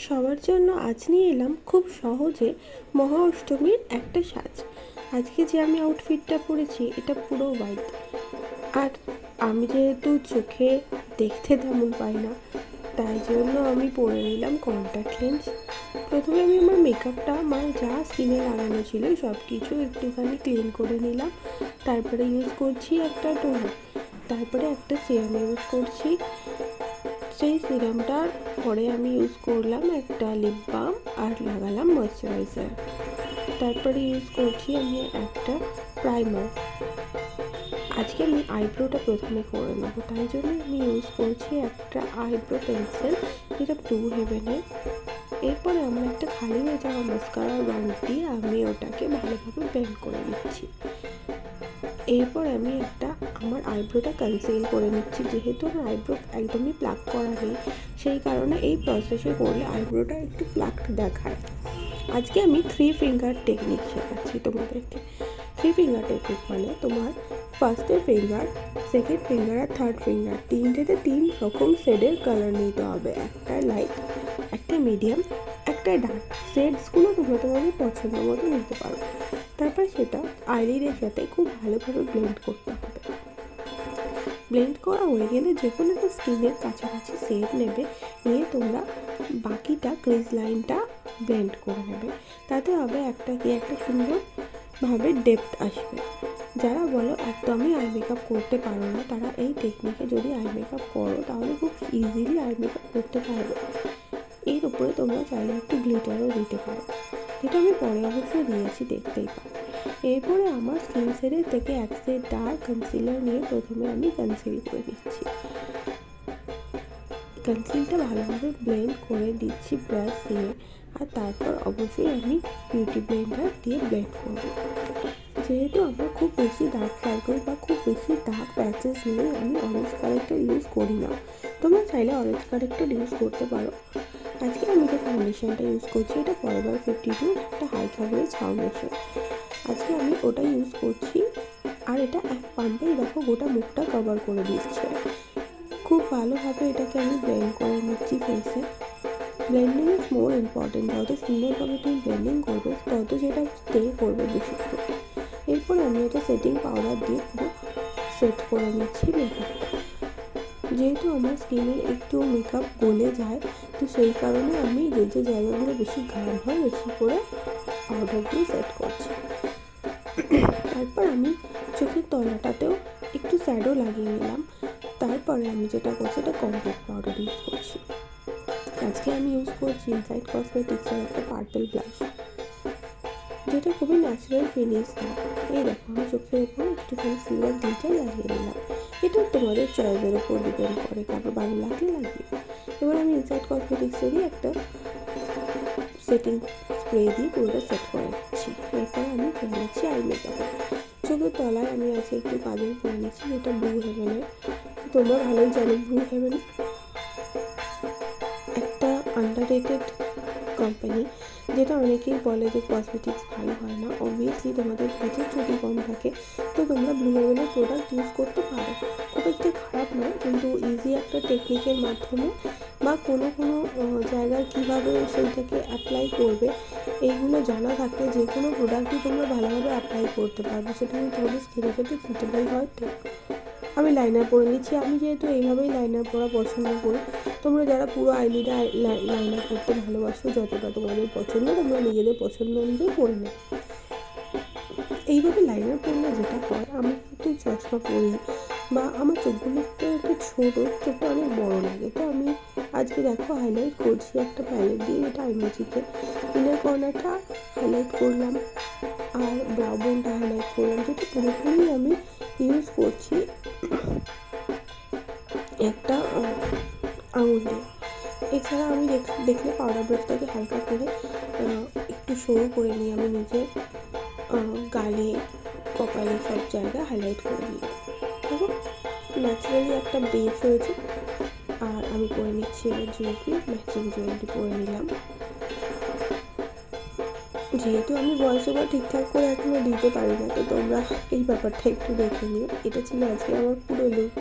সবার জন্য আজ নিয়ে এলাম খুব সহজে মহা অষ্টমীর একটা সাজ। আজকে যে আমি আউটফিটটা পরেছি এটা পুরো হোয়াইট, আর আমি যেহেতু চোখে দেখতে তেমন পাই না, তাই জন্য আমি পরে নিলাম কন্ট্যাক্ট লেন্স। প্রথমে আমি আমার মেকআপটা আমার যা স্কিনে লাগানো ছিল সব কিছু একটুখানি ক্লিন করে নিলাম। তারপরে ইউজ করছি একটা টোনার, তারপরে একটা সিরাম ইউজ করছি। সেই সিরামটার পরে আমি ইউজ করলাম একটা লিপ বাম আর লাগালাম ময়শ্চারাইজার। তারপরে ইউজ করছি আমি একটা প্রাইমার। আজকে আমি আইব্রোটা প্রথমে করে নেবো, তাই জন্য আমি ইউজ করছি একটা আইব্রো পেন্সিল, যেটা ব্লু হেভেনের। এরপরে আমার একটা খালি হয়ে যাওয়া মাস্কারা রং দিয়ে আমি ওটাকে ভালোভাবে ব্লেন্ড করে নিচ্ছি। এরপর আমি আমার আইব্রোটা কনসিল করে নিচ্ছি। যেহেতু আমার আইব্রো একদমই প্লাক করা নেই, সেই কারণে এই প্রসেসে করলে আইব্রোটা একটু প্লাকড দেখায়। আজকে আমি 3 ফিঙ্গার টেকনিক শেখাচ্ছি তোমাদেরকে। 3 ফিঙ্গার টেকনিক মানে তোমার ফার্স্টের ফিঙ্গার, সেকেন্ড ফিঙ্গার আর থার্ড ফিঙ্গার, তিনটেতে 3 রকম শেডের কালার নিতে হবে। একটা লাইট, একটা মিডিয়াম, একটা ডার্ক। শেডসগুলো তোমরা তোমাদের পছন্দ মতো নিতে পারো। তারপর সেটা আইলিডের সাথে খুব ভালোভাবে ব্লেন্ড করতে হবে। ব্লেন্ড করা হয়ে গেলে যে কোনো একটা স্কিনের কাছাকাছি শেড নেবে, নিয়ে তোমরা বাকিটা ক্রিজ লাইনটা ব্লেন্ড করে নেবে। তাতে হবে একটা সুন্দরভাবে ডেপথ আসবে। যারা বলো একদমই আই মেকআপ করতে পারো না, তারা এই টেকনিকে যদি আই মেকআপ করো তাহলে খুব ইজিলি আই মেকআপ করতে পারবে। এর উপরে তোমরা চাইলে একটু গ্লিটারও দিতে পারো, যেটা আমি পরে অবশ্যই দিয়েছি, দেখতেই পারো। এরপরে আমার স্কিন শেডের থেকে এক শেড ডার্ক কনসিলার নিয়ে প্রথমে আমি কনসিল করে নিচ্ছি। কনসিলটা ভালোভাবে ব্লেন্ড করে দিচ্ছি ব্রাশ দিয়ে, আর তারপর অবশ্যই আমি বিউটি ব্লেন্ডার দিয়ে ব্লেন্ড করব। যেহেতু আমার খুব বেশি ডার্ক সার্কেল বা খুব বেশি ডার্ক প্যাচেস নেই, আমি অরেঞ্জ কারেক্টার ইউজ করি না। তোমরা চাইলে অরেঞ্জ কারেক্টার ইউজ করতে পারো। আজকে আমি যে ফাউন্ডেশনটা ইউজ করছি এটা ফরএভার 52 একটা হাই কাভারেজ ফাউন্ডেশন। আজকে আমি ওটা ইউজ করছি, আর এটা এক পাম্পেই দেখো গোটা মুখটা কভার করে দিচ্ছে। খুব ভালোভাবে এটাকে আমি ব্লেন্ড করে নিচ্ছি ফেসে। Blending is more important. যত সুন্দরভাবে তুমি ব্লেন্ডিং করবে তত সেটা স্টে করবে বেশিক্ষণ। এরপর আমি এটা সেটিং পাউডার দিয়ে পুরো সেট করে নিচ্ছি মেকআপটা। যেহেতু আমার স্কিনে একটু মেকআপ গলে যায়, তো সেই কারণে আমি যে জায়গাগুলো বেশি ঘাম হয় বেশি করে পাউডার দিয়ে সেট করছি। তারপর আমি চোখের তলাটাতেও একটু শ্যাডো লাগিয়ে নিলাম। তারপরে আমি যেটা করছি এটা কম্প্যাক্ট পাউডার ইউজ করছি। আজকে আমি ইউজ করছি ইনসাইড কসমেটিক্সের একটা পার্পল ব্লাশ, যেটা খুবই ন্যাচারাল ফিনিশ দেয়। এই দেখো আমি চোখের উপর একটুখানি সিলভার গ্লিটার লাগিয়ে নিলাম। এটা তোমাদের চয়েসের উপর ডিপেন্ড করে, কারো ভালো লাগলে লাগিয়ে। এবার আমি ইনসাইড কসমেটিক্সেরই একটা সেটিং স্প্রে দিয়ে পুরোটা সেট করে নিচ্ছি। এরপর আমি করে নিচ্ছি আই মেকআপে। চোখের তলায় আমি আজকে একটু কাজল করে নিচ্ছি, যেটা ব্লু হেভেনের। তোমরা ভালোই জানো ব্লু হেভেন একটা আন্ডাররেটেড কোম্পানি, যেটা অনেকেই বলে যে কসমেটিক্স ভালো হয় না। অবভিয়াসলি তোমাদের বাজেট যদি কম থাকে তো তোমরা ব্লু হেভেনের প্রোডাক্ট ইউজ করতে পারো, খুব একটা খারাপ নয়। কিন্তু ইজি একটা টেকনিকের মাধ্যমে বা কোনো জায়গায় কীভাবে সেইটাকে অ্যাপ্লাই করবে এইগুলো জানা থাকলে যে কোনো প্রোডাক্টই তোমরা ভালোভাবে অ্যাপ্লাই করতে পারবে, সেটা কিন্তু তোমাদের স্কিনের সাথে সুটেবল হয়। তো আমি লাইনার পরে নিচ্ছি। আমি যেহেতু এইভাবেই লাইনার পরা পছন্দ করি, তোমরা যারা পুরো আইলিডে লাইনার করতে ভালোবাসো, যতটা তোমাদের পছন্দ তোমরা নিজেদের পছন্দ অনুযায়ী পরে নেবে। এইভাবে লাইনার পরলে যেটা হয়, আমি একটু চশমা পরি বা আমার চোখগুলো একটু ছোটো, চোখটা অনেক বড়ো লাগে, তো আমি আজকে দেখো হাইলাইট করছি একটা প্যালেট দিয়ে, যেটা আইম্যাজিকের। ইনার কর্নারটা হাইলাইট করলাম আর ব্রাউ বোনটা হাইলাইট করলাম, যেটা পুরোপুরি আমি ইউজ করছি একটা আঙুল দিয়ে। এছাড়া আমি দেখলে পাউডার ব্রাশটাকে হালকা করে একটু সরু করে নিয়ে আমি নিজের গালে, কপালে সব জায়গায় হাইলাইট করে নিই। দেখো ন্যাচারালি একটা বেস হয়েছে। আর আমি পরে নিচ্ছি এবার জুয়েলারি, ম্যাচিং জুয়েলারি পরে নিলাম। যেহেতু আমি ভয়েস ওভার ঠিকঠাক করে এখনও দিতে পারি না, তো তোমরা এই ব্যাপারটা একটু দেখে নিও। এটা ছিল আজকে আমার পুরো লুক।